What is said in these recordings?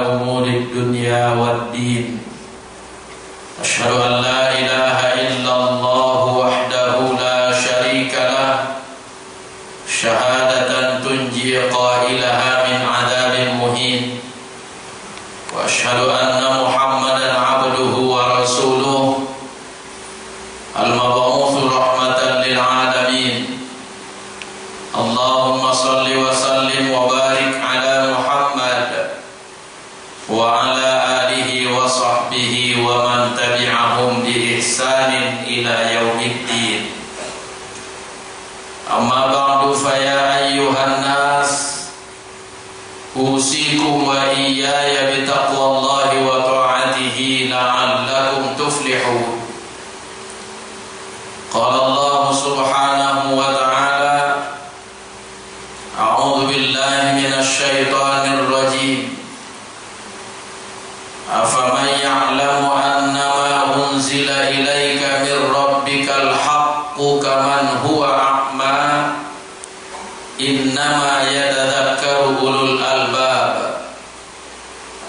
أمور الدنيا والدين أشهد أن لا إله إلا الله وحده لا شريك له شهادة تنجي قائلها من عذاب مهين وأشهد أن محمدا عبده ورسوله المبعوث رحمة للعالمين اللهم صل وسلم وبارك على محمد وعلى آله وصحبه ومن تبعهم بإحسان إلى يوم الدين أما بعد فيا أيها الناس أوصيكم وإياي بتقوى الله وطاعته لعلكم تفلحون قال الله سبحانه وتعالى أعوذ بالله من الشيطان الرجيم أفمن يعلم أنما أنزل إليك من ربك الحق كمن هو أعمى إنما يتذكر أولو الألباب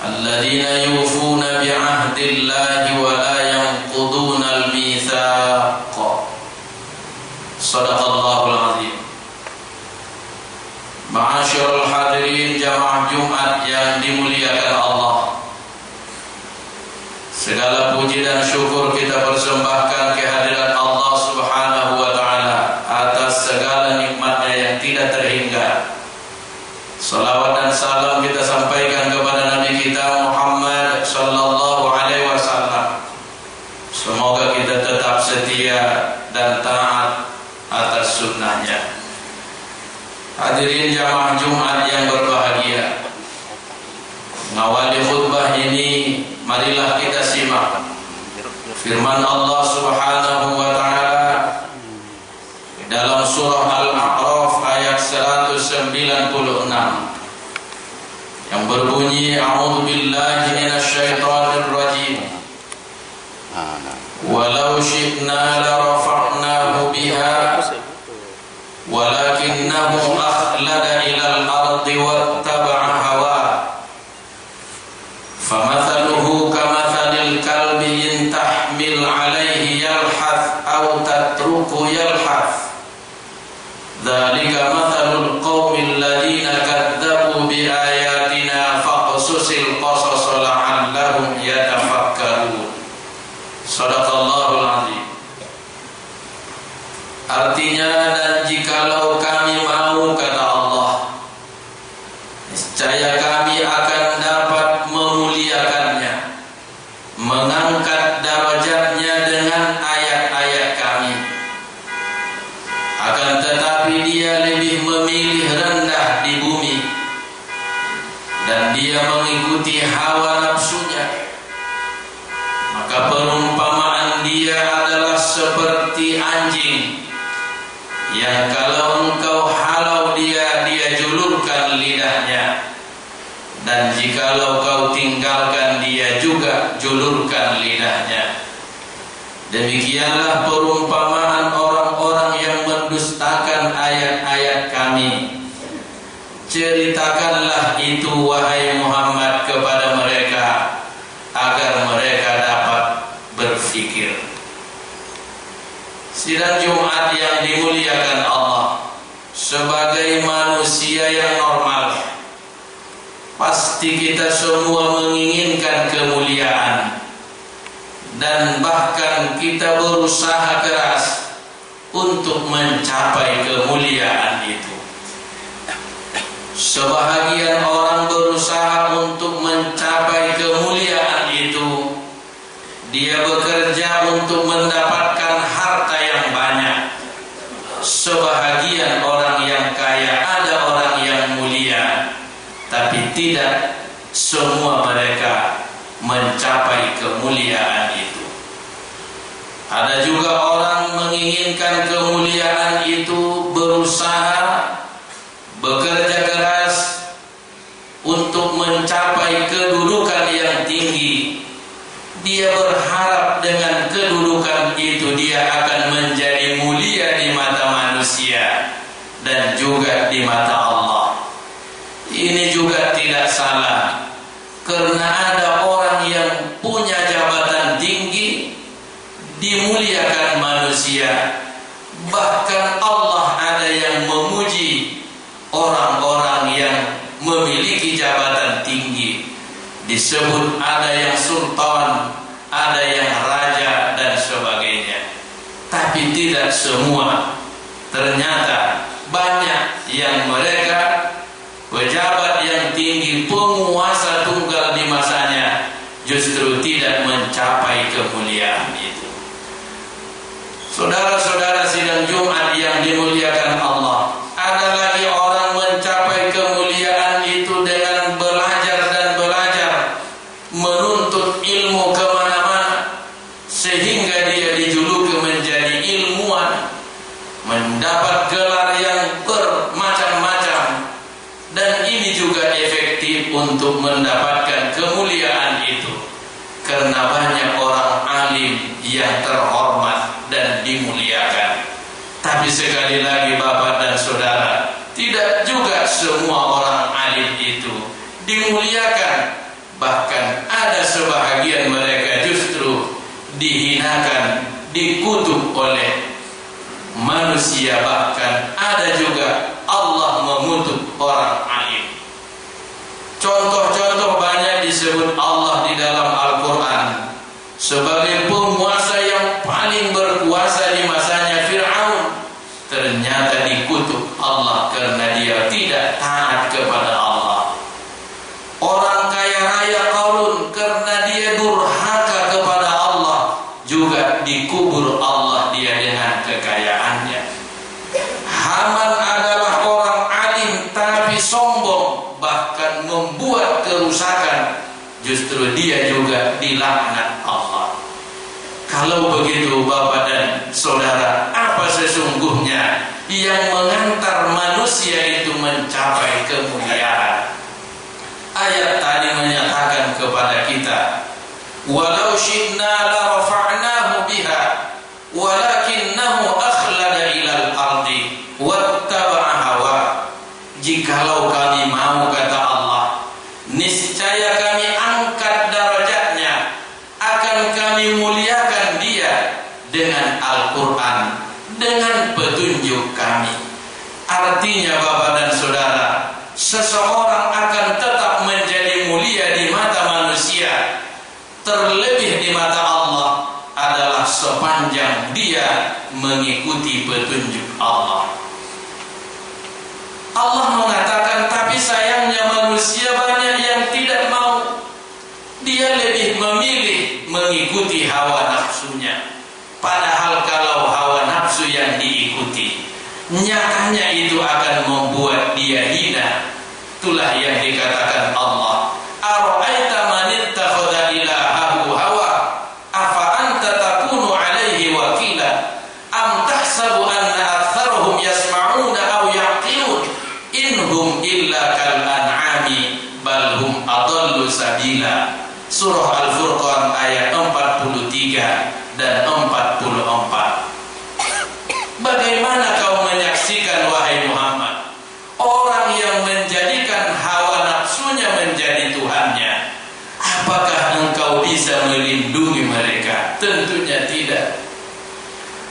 الذين يوفون بعهد الله ولا ينقضون الميثاق صدق الله العظيم. Ma'asyiral hadirin jamaah Jumat yang dimuliakan Allah, segala puji dan syukur kita persembahkan kehadirat Allah Subhanahu wa taala atas segala nikmatnya yang tidak terhingga. Salawat dan salam kita sampaikan kepada Nabi kita Muhammad sallallahu alaihi wasallam. Semoga kita tetap setia dan taat atas sunnahnya. Hadirin jamaah Jumat yang berbahagia, mengawali khutbah ini marilah kita simak firman Allah Subhanahu wa taala dalam surah Al-A'raf ayat 196 yang berbunyi a'udzu billahi minasyaitonir rajim walau syi'na la rafa'nahu biha walakinnahu akhlada ilal ardi wattaba'a hawa famathaluhu kamathalil kalbi in tahmil alaihi yalhath aw tatruku yalhath dzalika mathalul qaumil ladzina kadzdzabu biayatina faqsusil qasas la'allahum yatafakkarun. Shadaqallahul azim. Artinya, dan jikalau kami mau, kata Allah, niscaya kami akan dapat memuliakannya, mengangkat darajatnya dengan ayat-ayat kami. Akan tetapi dia lebih memilih rendah di bumi, dan dia mengikuti hawa nafsunya. Maka perumpamaan dia adalah seperti anjing yang kalau engkau halau dia julurkan lidahnya, dan jikalau kau tinggalkan dia juga julurkan lidahnya. Demikianlah perumpamaan orang-orang yang mendustakan ayat-ayat kami. Ceritakanlah itu wahai Muhammad kepada mereka agar mereka dapat berfikir. Sidang Jumat yang dimuliakan Allah, sebagai manusia yang normal, pasti kita semua menginginkan kemuliaan, dan bahkan kita berusaha keras untuk mencapai kemuliaan itu. Sebahagian orang berusaha untuk mencapai kemuliaan itu. Dia bekerja untuk mendapatkan harta yang banyak. Sebahagian orang yang kaya, ada orang yang mulia, tapi tidak semua mereka mencapai kemuliaan itu. Ada juga orang menginginkan kemuliaan itu, berusaha, bekerja keras untuk mencapai kedudukan yang tinggi. Dia berharap dengan kedudukan itu dia akan menjadi mulia di mata manusia dan juga di mata Allah. Ini juga tidak salah, karena memuliakan manusia. Bahkan Allah ada yang memuji orang-orang yang memiliki jabatan tinggi. Disebut ada yang sultan, ada yang raja dan sebagainya. Tapi tidak semua. Ternyata banyak yang mereka pejabat yang tinggi, penguasa tunggal di masanya, justru tidak mencapai kemuliaan itu. Saudara-saudara sidang Jumat yang dimuliakan Allah, ada lagi orang mencapai kemuliaan itu dengan belajar dan belajar, menuntut ilmu kemana-mana, sehingga dia dijuluki menjadi ilmuwan, mendapat gelar yang bermacam-macam, dan ini juga efektif untuk mendapatkan kemuliaan itu, karena banyak orang alim yang terhormat dan dimuliakan. Tapi sekali lagi Bapak dan Saudara, tidak juga semua orang alim itu dimuliakan. Bahkan ada sebahagian mereka justru dihinakan, dikutuk oleh manusia. Bahkan ada juga Allah mengutuk orang alim. Contoh-contoh banyak disebut Allah di dalam Al-Quran. Sebagai penguasa yang paling berkuasa di masanya, Fir'aun, ternyata dikutuk Allah karena dia tidak taat kepada Allah. Orang kaya raya Qarun, karena dia durhaka kepada Allah, juga dikubur Allah dia dengan kekayaannya. Haman adalah orang alim tapi sombong, bahkan membuat kerusakan, justru dia juga dilaknat Allah. Kalau begitu Bapak dan Saudara, apa sesungguhnya yang mengantar manusia itu mencapai kemuliaan? Ayat tadi menyatakan kepada kita, walau syi'na la rafa'nahu biha walakinnahu akhlada ilal ardi wattaba'a hawa. Jikalau kami mau, kata Allah, niscaya kami angkat derajatnya, akan kami muliakan dia dengan Al-Quran, dengan petunjuk kami. Artinya Bapak dan Saudara, seseorang akan tetap menjadi mulia di mata manusia, terlebih di mata Allah, adalah sepanjang dia mengikuti petunjuk Allah. Allah mengatakan, tapi sayangnya manusia banyak yang tidak mau. Dia lebih memilih mengikuti hawa nafsunya. Padahal kalau hawa nafsu yang diikuti, nyatanya itu akan membuat dia hina. Itulah yang dikatakan Allah, ara'aita man ittakhadha ilahahu hawa afa anta takunu alaihi wakila am tahsabu anna aktsarahum yasma'una aw yaqilun inhum illa kal an'ami bal hum adallu sabila. Surah Al-Furqan ayat 43 dan 44. Bagaimana kau menyaksikan wahai Muhammad, orang yang menjadikan hawa nafsunya menjadi Tuhannya? Apakah engkau bisa melindungi mereka? Tentunya tidak.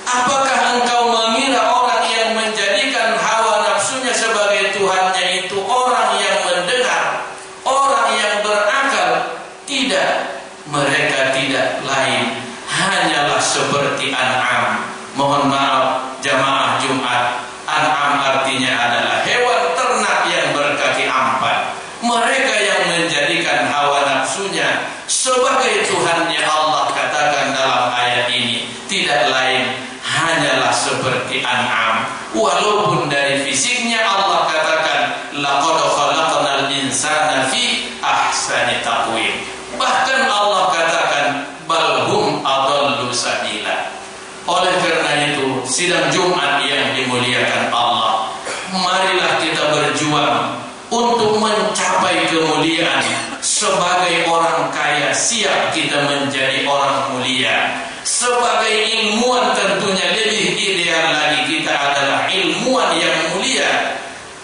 Apakah engkau mengira orang yang menjadikan hawa nafsunya sebagai Tuhannya itu orang yang mendengar, orang yang berakal? Tidak. Mereka tidak lain, hanyalah seperti an'am. Mohon maaf jamaah Jumat, an'am artinya adalah hewan ternak yang berkaki empat. Mereka yang menjadikan hawa nafsunya sebagai Tuhannya, Allah katakan dalam ayat ini, tidak lain hanyalah seperti an'am. Walaupun dari fisiknya Allah katakan laqad khalaqnal insana fi ahsani taqwim. Bahkan Allah katakan balhum adallu sabila. Oleh karena itu, sidang Jumat yang dimuliakan Allah, marilah kita berjuang untuk mencapai kemuliaan. Sebagai orang kaya, siap kita menjadi orang mulia. Sebagai ilmuwan, tentunya lebih ideal lagi kita adalah ilmuwan yang mulia.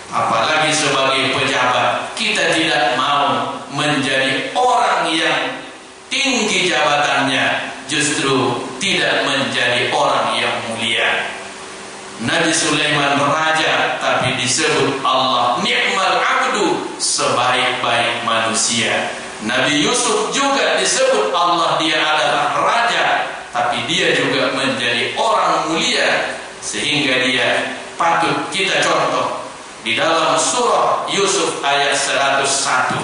Apalagi sebagai pejabat, kita tidak mau menjadi orang yang tinggi jabatannya, justru tidak menjadi orang yang mulia. Nabi Sulaiman raja, tapi disebut Allah ni'mal abdu, sebaik-baik manusia. Nabi Yusuf juga disebut Allah dia adalah raja, tapi dia juga menjadi orang mulia, sehingga dia patut kita contoh. Di dalam surah Yusuf ayat 101,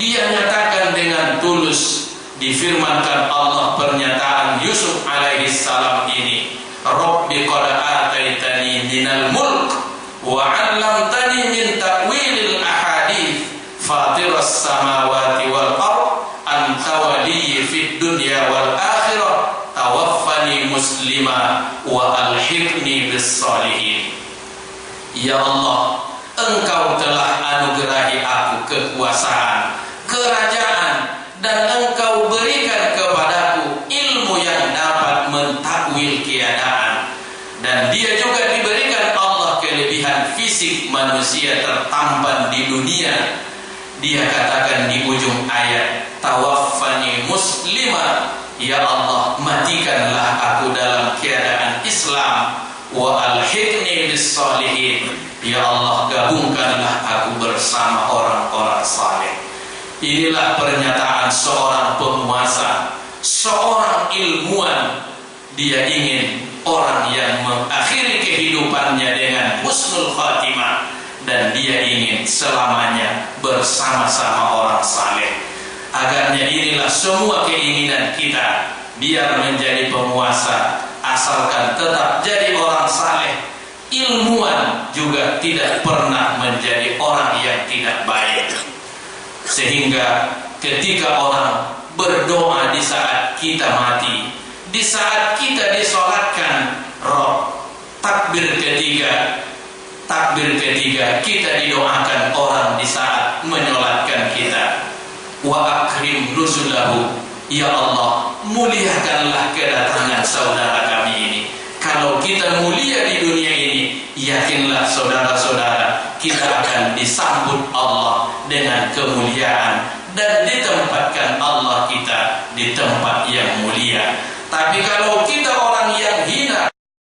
dia nyatakan dengan tulus, difirmankan Allah pernyataan Yusuf alaihi salam ini, Rabbi qad ataitani minal mulk wa 'allamtani min ta'wilil ahadits fatiras samawati wal ard anta waliyyi fid dunya wal akhirah tawaffani muslima wa alhiqni bis salihin. Ya Allah, Engkau telah anugerahi aku kekuasaan, kerajaan, dan Engkau berikan kepadaku ilmu yang dapat mentakwil keadaan. Dan dia juga diberikan Allah kelebihan fisik manusia tertampan di dunia. Dia katakan di ujung ayat, tawaffani muslima, ya Allah, matikanlah aku dalam keadaan Islam, wa alhiqni bis salihin, ya Allah, gabungkanlah aku bersama orang-orang saleh. Inilah pernyataan seorang penguasa, seorang ilmuwan. Dia ingin orang yang mengakhiri kehidupannya dengan husnul khatimah, dan dia ingin selamanya bersama-sama orang saleh. Agarnya inilah semua keinginan kita, biar menjadi penguasa, asalkan tetap jadi orang saleh. Ilmuwan juga tidak pernah menjadi orang yang tidak baik. Sehingga ketika orang berdoa di saat kita mati, di saat kita disolatkan, Rob, takbir ketiga kita didoakan orang di saat menyolatkan kita. Wa akrim nuzulahu, ya Allah, muliakanlah kedatangan saudara kami ini. Kalau kita mulia di dunia ini, yakinlah saudara-saudara, kita akan disambut Allah dengan kemuliaan dan ditempatkan Allah kita di tempat yang mulia. Tapi kalau kita